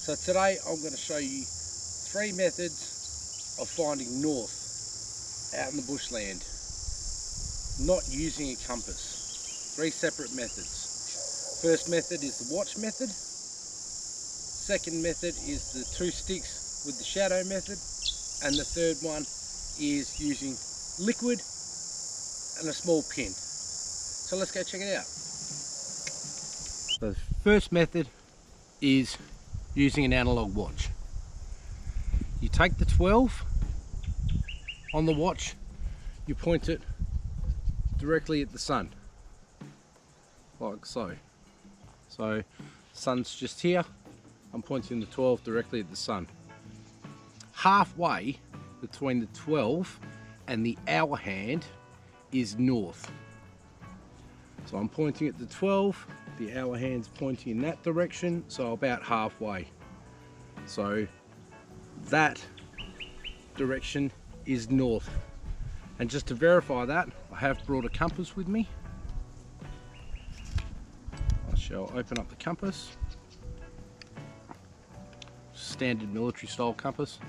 So today I'm going to show you 3 methods of finding north out in the bushland, not using a compass. 3 separate methods. First method is the watch method. Second method is the 2 sticks with the shadow method. And the third one is using liquid and a small pin. So let's go check it out. So the first method is using an analog watch. You take the 12 on the watch, you point it directly at the sun, like so. So sun's just here, I'm pointing the 12 directly at the sun. Halfway between the 12 and the hour hand is north. So I'm pointing at the 12, the hour hand's pointing in that direction, so about halfway. So that direction is north. And just to verify that, I have brought a compass with me. I shall open up the compass. Standard military style compass.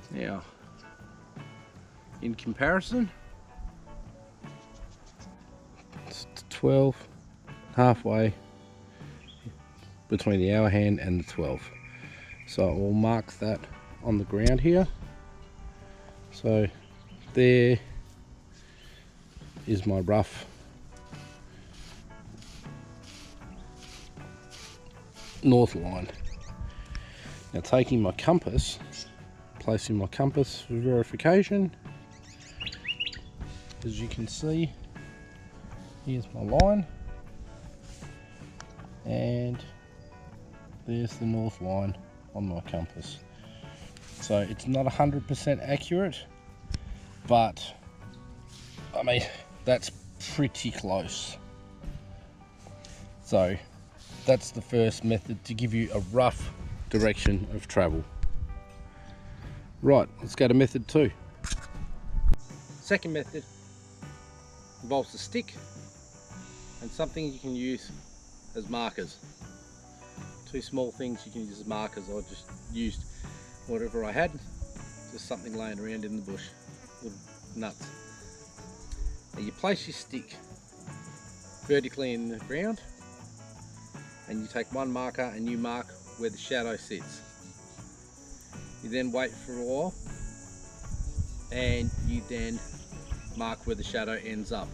Now, in comparison, it's 12, halfway between the hour hand and the 12. So I will mark that on the ground here. So there is my rough north line. Now taking my compass, placing my compass for verification. As you can see, here's my line, and there's the north line on my compass. So it's not 100% accurate, but I mean, that's pretty close. So that's the first method to give you a rough direction of travel. Right, let's go to method 2. Second method involves a stick and something you can use as markers. 2 small things you can use as markers. I just used whatever I had, just something laying around in the bush, little nuts. Now you place your stick vertically in the ground and you take one marker and you mark where the shadow sits. You then wait for a while and you then mark where the shadow ends up.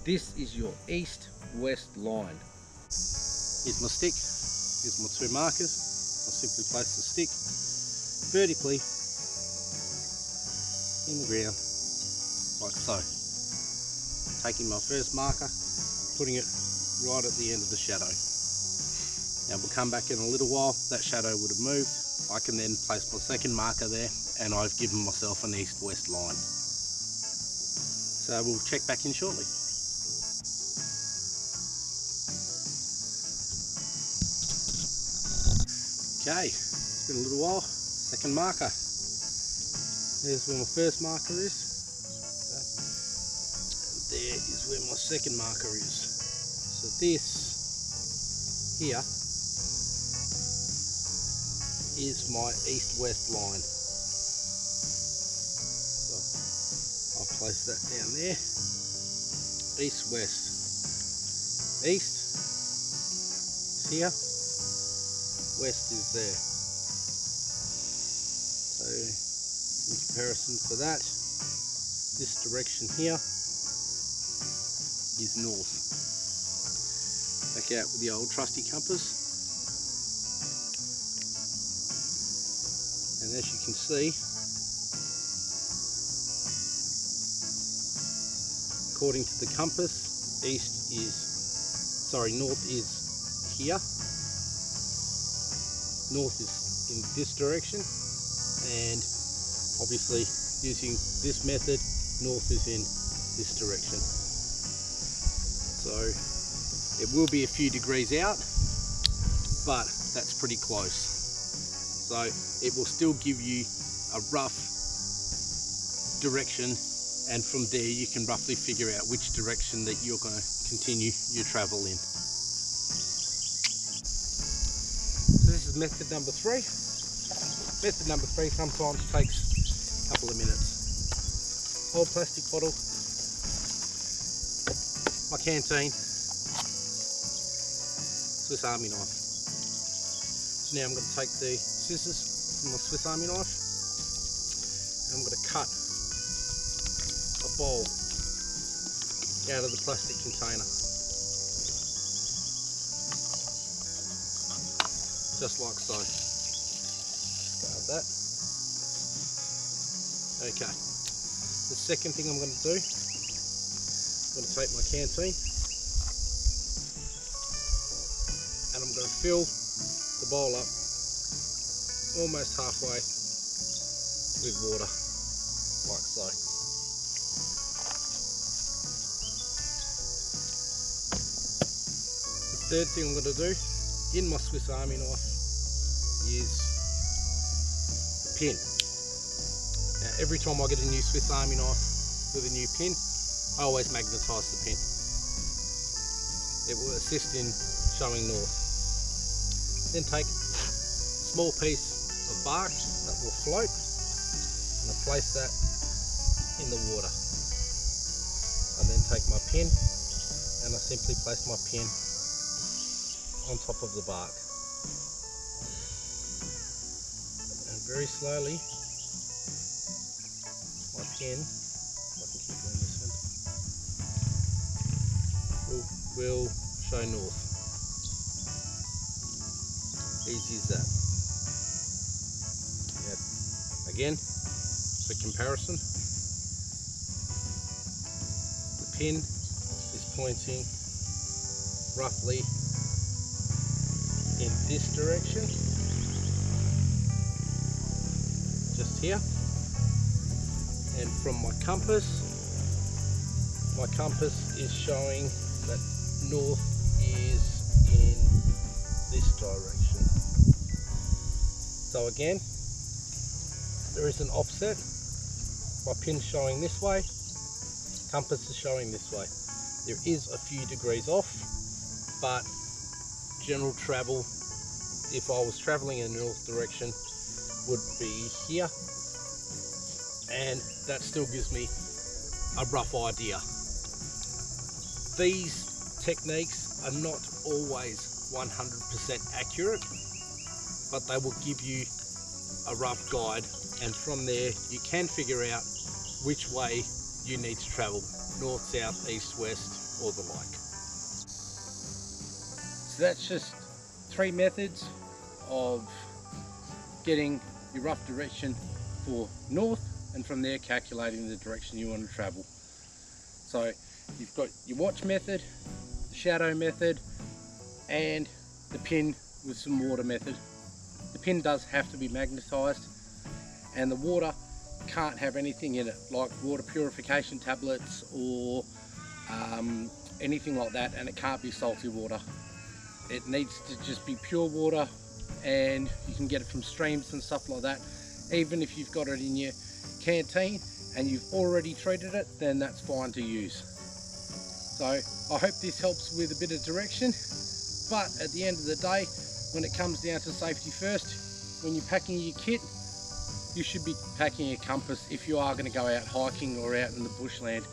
This is your east-west line. Here's my stick, here's my 2 markers. I'll simply place the stick vertically in the ground, like so. Taking my first marker, putting it right at the end of the shadow. Now we'll come back in a little while, that shadow would have moved. I can then place my second marker there and I've given myself an east-west line. So we'll check back in shortly. Okay, it's been a little while. Second marker. There's where my first marker is. And there is where my second marker is. So this here is my east-west line. So I'll place that down there. East-west. East is here. West is there. So in comparison for that, this direction here is north. Back out with the old trusty compass. And as you can see, according to the compass, north is here. North is in this direction, and obviously using this method, north is in this direction. So it will be a few degrees out, but that's pretty close. So it will still give you a rough direction, and from there you can roughly figure out which direction that you're going to continue your travel in. So as to method number 3. Method number 3 sometimes takes a couple of minutes. Old plastic bottle, my canteen, Swiss Army knife. Now I'm going to take the scissors from my Swiss Army knife and I'm going to cut a bowl out of the plastic container. Just like so. Grab that. Okay. The second thing I'm going to do, I'm going to take my canteen and I'm going to fill the bowl up almost halfway with water, like so. The third thing I'm going to do in my Swiss Army knife is the pin. Now every time I get a new Swiss Army knife with a new pin, I always magnetise the pin. It will assist in showing north. Then take a small piece of bark that will float and I place that in the water. I then take my pin and I simply place my pin on top of the bark. And very slowly, my pin, if I can keep it in this end, will show north. Easy as that. Yeah. Again, for comparison, the pin is pointing roughly in this direction, just here, and from my compass is showing that north is in this direction. So again, there is an offset. My pin's showing this way, compass is showing this way. There is a few degrees off, but general travel, if I was traveling in the north direction, would be here, and that still gives me a rough idea. These techniques are not always 100% accurate, but they will give you a rough guide, and from there you can figure out which way you need to travel, north, south, east, west, or the like. So that's just 3 methods of getting your rough direction for north, and from there calculating the direction you want to travel. So you've got your watch method, the shadow method, and the pin with some water method. The pin does have to be magnetised, and the water can't have anything in it like water purification tablets or anything like that, and it can't be salty water. It needs to just be pure water, and you can get it from streams and stuff like that. Even if you've got it in your canteen and you've already treated it, then that's fine to use. So I hope this helps with a bit of direction, but at the end of the day, when it comes down to safety first, when you're packing your kit, you should be packing a compass if you are going to go out hiking or out in the bushland.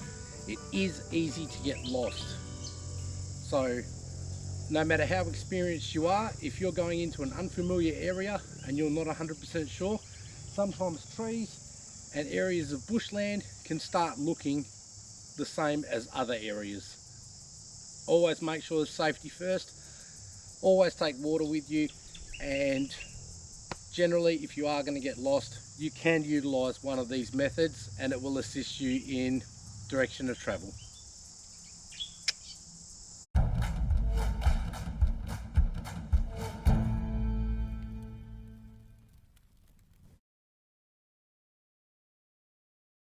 It is easy to get lost. So no matter how experienced you are, if you're going into an unfamiliar area and you're not 100% sure, sometimes trees and areas of bushland can start looking the same as other areas. Always make sure it's safety first. Always take water with you, and generally if you are going to get lost, you can utilize one of these methods and it will assist you in direction of travel.